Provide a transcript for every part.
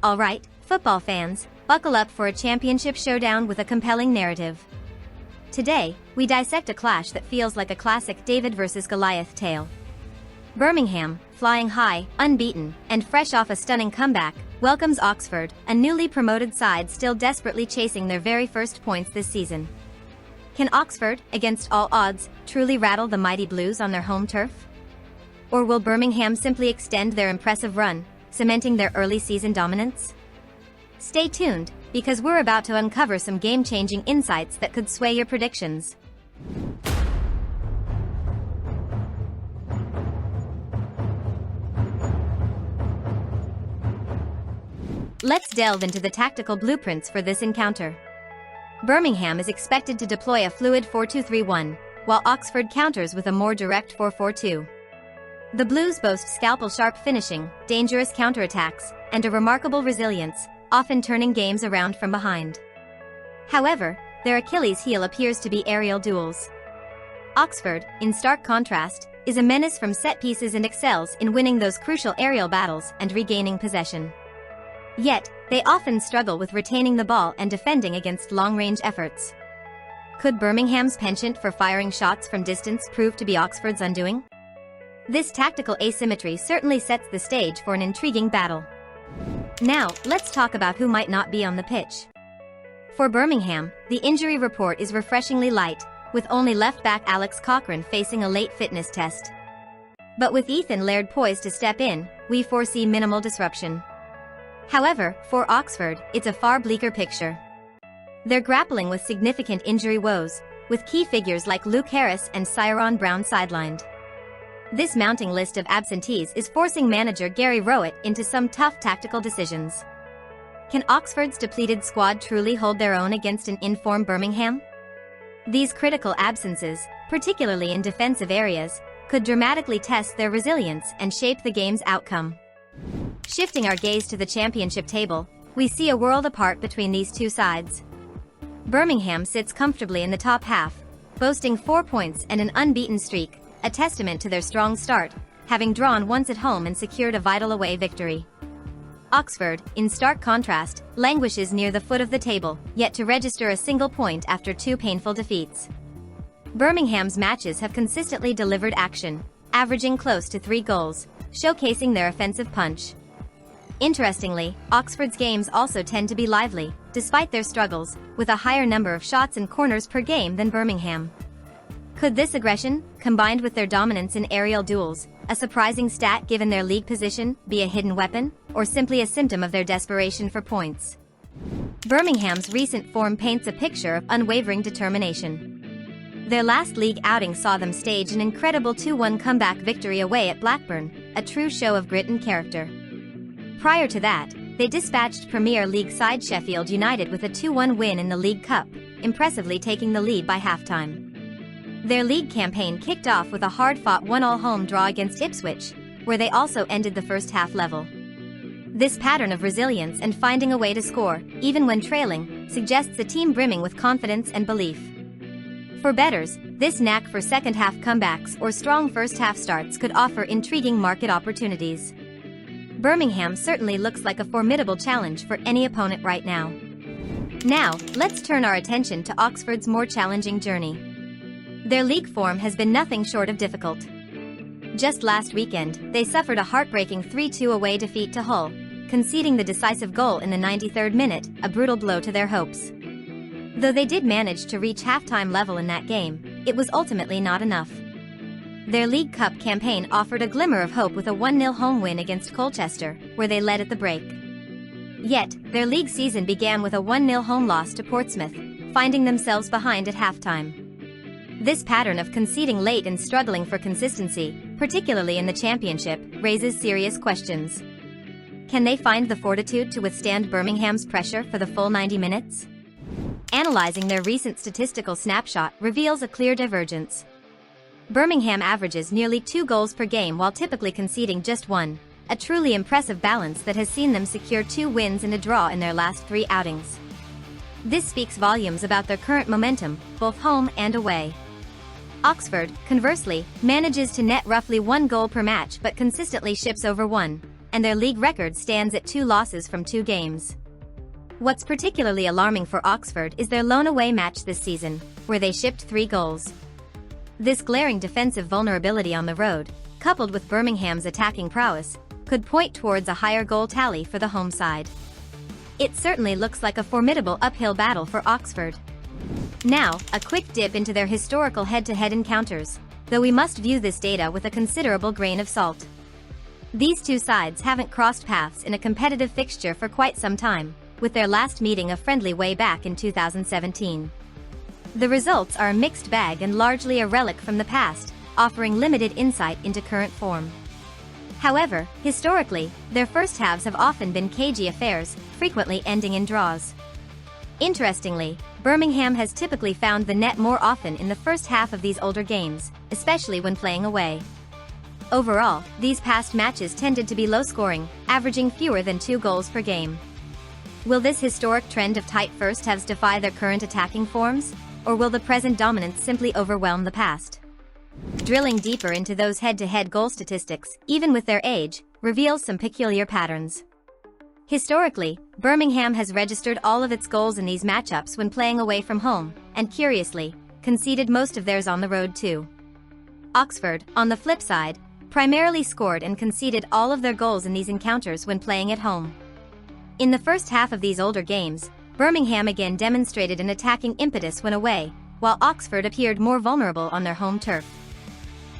Alright, football fans, buckle up for a championship showdown with a compelling narrative. Today, we dissect a clash that feels like a classic David versus Goliath tale. Birmingham, flying high, unbeaten, and fresh off a stunning comeback, welcomes Oxford, a newly promoted side still desperately chasing their very first points this season. Can Oxford, against all odds, truly rattle the mighty Blues on their home turf? Or will Birmingham simply extend their impressive run, cementing their early season dominance? Stay tuned, because we're about to uncover some game-changing insights that could sway your predictions. Let's delve into the tactical blueprints for this encounter. Birmingham is expected to deploy a fluid 4-2-3-1, while Oxford counters with a more direct 4-4-2. The Blues boast scalpel-sharp finishing, dangerous counterattacks, and a remarkable resilience, often turning games around from behind. However, their Achilles heel appears to be aerial duels. Oxford, in stark contrast, is a menace from set pieces and excels in winning those crucial aerial battles and regaining possession. Yet, they often struggle with retaining the ball and defending against long-range efforts. Could Birmingham's penchant for firing shots from distance prove to be Oxford's undoing? This tactical asymmetry certainly sets the stage for an intriguing battle. Now, let's talk about who might not be on the pitch. For Birmingham, the injury report is refreshingly light, with only left-back Alex Cochrane facing a late fitness test. But with Ethan Laird poised to step in, we foresee minimal disruption. However, for Oxford, it's a far bleaker picture. They're grappling with significant injury woes, with key figures like Luke Harris and Ciaron Brown sidelined. This mounting list of absentees is forcing manager Gary Rowett into some tough tactical decisions. Can Oxford's depleted squad truly hold their own against an in-form Birmingham? These critical absences, particularly in defensive areas, could dramatically test their resilience and shape the game's outcome. Shifting our gaze to the championship table, we see a world apart between these two sides. Birmingham sits comfortably in the top half, boasting 4 points and an unbeaten streak, a testament to their strong start, having drawn once at home and secured a vital away victory. Oxford, in stark contrast, languishes near the foot of the table, yet to register a single point after 2 painful defeats. Birmingham's matches have consistently delivered action, averaging close to 3 goals, showcasing their offensive punch. Interestingly, Oxford's games also tend to be lively, despite their struggles, with a higher number of shots and corners per game than Birmingham. Could this aggression, combined with their dominance in aerial duels, a surprising stat given their league position, be a hidden weapon, or simply a symptom of their desperation for points? Birmingham's recent form paints a picture of unwavering determination. Their last league outing saw them stage an incredible 2-1 comeback victory away at Blackburn, a true show of grit and character. Prior to that, they dispatched Premier League side Sheffield United with a 2-1 win in the League Cup, impressively taking the lead by halftime. Their league campaign kicked off with a hard-fought 1-1 home draw against Ipswich, where they also ended the first half level. This pattern of resilience and finding a way to score, even when trailing, suggests a team brimming with confidence and belief. For bettors, this knack for second-half comebacks or strong first-half starts could offer intriguing market opportunities. Birmingham certainly looks like a formidable challenge for any opponent right now. Now, let's turn our attention to Oxford's more challenging journey. Their league form has been nothing short of difficult. Just last weekend, they suffered a heartbreaking 3-2 away defeat to Hull, conceding the decisive goal in the 93rd minute, a brutal blow to their hopes. Though they did manage to reach halftime level in that game, it was ultimately not enough. Their League Cup campaign offered a glimmer of hope with a 1-0 home win against Colchester, where they led at the break. Yet, their league season began with a 1-0 home loss to Portsmouth, finding themselves behind at halftime. This pattern of conceding late and struggling for consistency, particularly in the championship, raises serious questions. Can they find the fortitude to withstand Birmingham's pressure for the full 90 minutes? Analyzing their recent statistical snapshot reveals a clear divergence. Birmingham averages nearly 2 goals per game while typically conceding just 1, a truly impressive balance that has seen them secure 2 wins and a draw in their last 3 outings. This speaks volumes about their current momentum, both home and away. Oxford, conversely, manages to net roughly 1 goal per match but consistently ships over 1, and their league record stands at 2 losses from 2 games. What's particularly alarming for Oxford is their lone away match this season, where they shipped 3 goals. This glaring defensive vulnerability on the road, coupled with Birmingham's attacking prowess, could point towards a higher goal tally for the home side. It certainly looks like a formidable uphill battle for Oxford. Now, a quick dip into their historical head-to-head encounters, though we must view this data with a considerable grain of salt. These two sides haven't crossed paths in a competitive fixture for quite some time, with their last meeting a friendly way back in 2017. The results are a mixed bag and largely a relic from the past, offering limited insight into current form. However, historically, their first halves have often been cagey affairs, frequently ending in draws. Interestingly, Birmingham has typically found the net more often in the first half of these older games, especially when playing away. Overall, these past matches tended to be low-scoring, averaging fewer than 2 goals per game. Will this historic trend of tight first halves defy their current attacking forms, or will the present dominance simply overwhelm the past? Drilling deeper into those head-to-head goal statistics, even with their age, reveals some peculiar patterns. Historically, Birmingham has registered all of its goals in these matchups when playing away from home, and curiously, conceded most of theirs on the road too. Oxford, on the flip side, primarily scored and conceded all of their goals in these encounters when playing at home. In the first half of these older games, Birmingham again demonstrated an attacking impetus when away, while Oxford appeared more vulnerable on their home turf.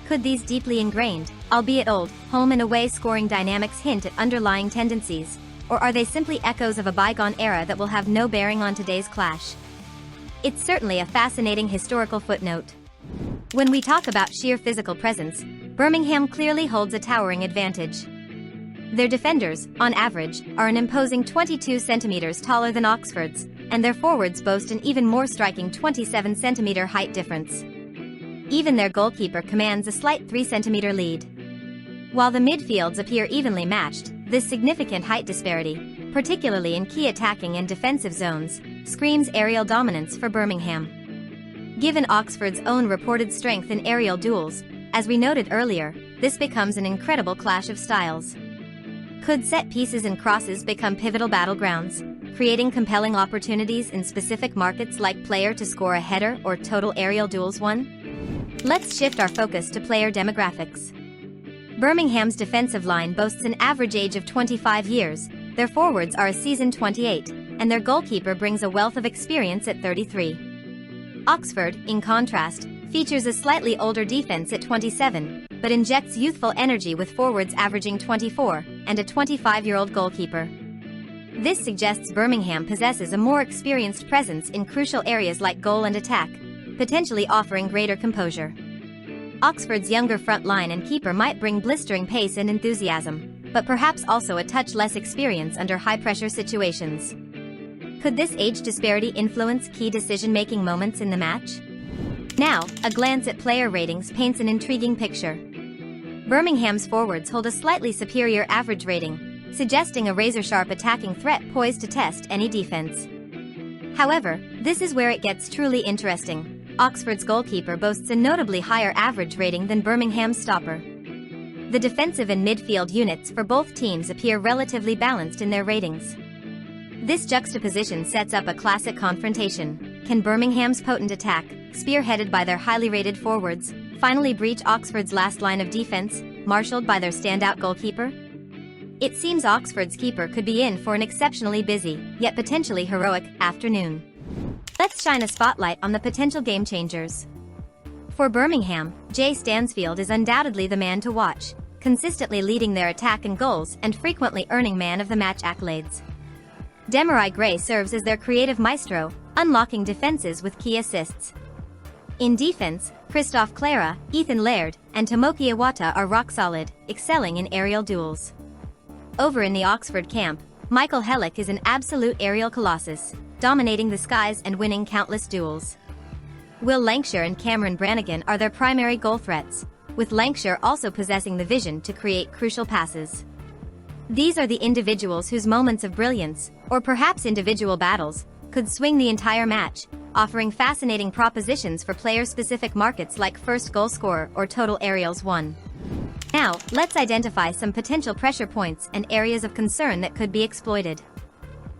Could these deeply ingrained, albeit old, home and away scoring dynamics hint at underlying tendencies, or are they simply echoes of a bygone era that will have no bearing on today's clash? It's certainly a fascinating historical footnote. When we talk about sheer physical presence, Birmingham clearly holds a towering advantage. Their defenders, on average, are an imposing 22 centimeters taller than Oxford's, and their forwards boast an even more striking 27 centimeter height difference. Even their goalkeeper commands a slight 3 centimeter lead. While the midfields appear evenly matched, this significant height disparity, particularly in key attacking and defensive zones, screams aerial dominance for Birmingham. Given Oxford's own reported strength in aerial duels, as we noted earlier, this becomes an incredible clash of styles. Could set pieces and crosses become pivotal battlegrounds, creating compelling opportunities in specific markets like player to score a header or total aerial duels won? Let's shift our focus to player demographics. Birmingham's defensive line boasts an average age of 25 years, their forwards are a seasoned 28, and their goalkeeper brings a wealth of experience at 33. Oxford, in contrast, features a slightly older defense at 27, but injects youthful energy with forwards averaging 24, and a 25-year-old goalkeeper. This suggests Birmingham possesses a more experienced presence in crucial areas like goal and attack, potentially offering greater composure. Oxford's younger front line and keeper might bring blistering pace and enthusiasm, but perhaps also a touch less experience under high-pressure situations. Could this age disparity influence key decision-making moments in the match? Now, a glance at player ratings paints an intriguing picture. Birmingham's forwards hold a slightly superior average rating, suggesting a razor-sharp attacking threat poised to test any defense. However, this is where it gets truly interesting. Oxford's goalkeeper boasts a notably higher average rating than Birmingham's stopper. The defensive and midfield units for both teams appear relatively balanced in their ratings. This juxtaposition sets up a classic confrontation. Can Birmingham's potent attack, spearheaded by their highly rated forwards, finally breach Oxford's last line of defense, marshaled by their standout goalkeeper? It seems Oxford's keeper could be in for an exceptionally busy, yet potentially heroic, afternoon. Let's shine a spotlight on the potential game changers. For Birmingham, Jay Stansfield is undoubtedly the man to watch, consistently leading their attack and goals and frequently earning man of the match accolades. Demarai Gray serves as their creative maestro, unlocking defenses with key assists. In defense, Christophe Clara, Ethan Laird, and Tomoki Iwata are rock-solid, excelling in aerial duels. Over in the Oxford camp, Michal Helik is an absolute aerial colossus, dominating the skies and winning countless duels. Will Lancashire and Cameron Brannigan are their primary goal threats, with Lancashire also possessing the vision to create crucial passes. These are the individuals whose moments of brilliance, or perhaps individual battles, could swing the entire match, offering fascinating propositions for player-specific markets like first goal scorer or total aerials won. Now, let's identify some potential pressure points and areas of concern that could be exploited.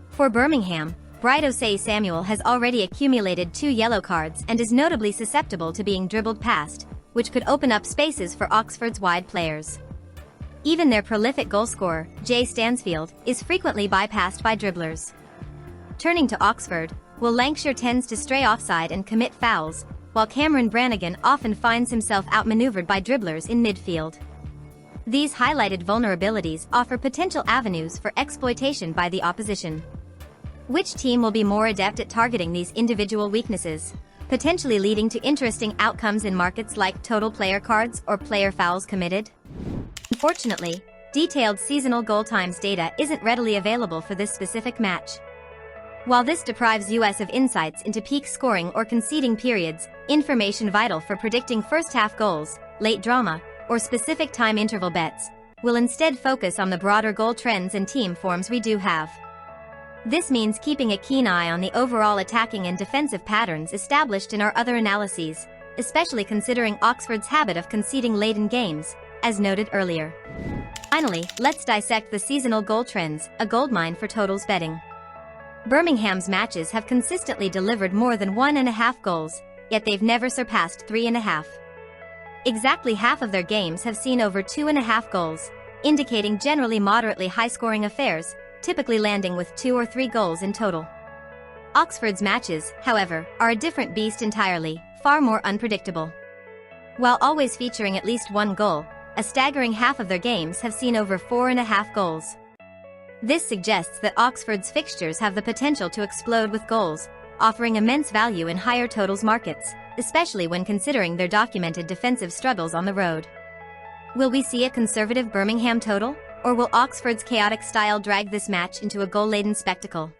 For Birmingham, Bright Osei Samuel has already accumulated 2 yellow cards and is notably susceptible to being dribbled past, which could open up spaces for Oxford's wide players. Even their prolific goalscorer, Jay Stansfield, is frequently bypassed by dribblers. Turning to Oxford, Will Lancashire tends to stray offside and commit fouls, while Cameron Brannigan often finds himself outmaneuvered by dribblers in midfield. These highlighted vulnerabilities offer potential avenues for exploitation by the opposition. Which team will be more adept at targeting these individual weaknesses, potentially leading to interesting outcomes in markets like total player cards or player fouls committed? Unfortunately, detailed seasonal goal times data isn't readily available for this specific match. While this deprives us of insights into peak scoring or conceding periods, information vital for predicting first-half goals, late drama, or specific time interval bets, will instead focus on the broader goal trends and team forms we do have. This means keeping a keen eye on the overall attacking and defensive patterns established in our other analyses, especially considering Oxford's habit of conceding late in games, as noted earlier. Finally, let's dissect the seasonal goal trends, a goldmine for totals betting. Birmingham's matches have consistently delivered more than 1.5 goals, yet they've never surpassed 3.5. Exactly half of their games have seen over 2.5 goals, indicating generally moderately high-scoring affairs, typically landing with 2 or 3 goals in total. Oxford's matches, however, are a different beast entirely, far more unpredictable. While always featuring at least 1 goal, a staggering half of their games have seen over 4.5 goals. This suggests that Oxford's fixtures have the potential to explode with goals, offering immense value in higher totals markets, especially when considering their documented defensive struggles on the road. Will we see a conservative Birmingham total, or will Oxford's chaotic style drag this match into a goal-laden spectacle?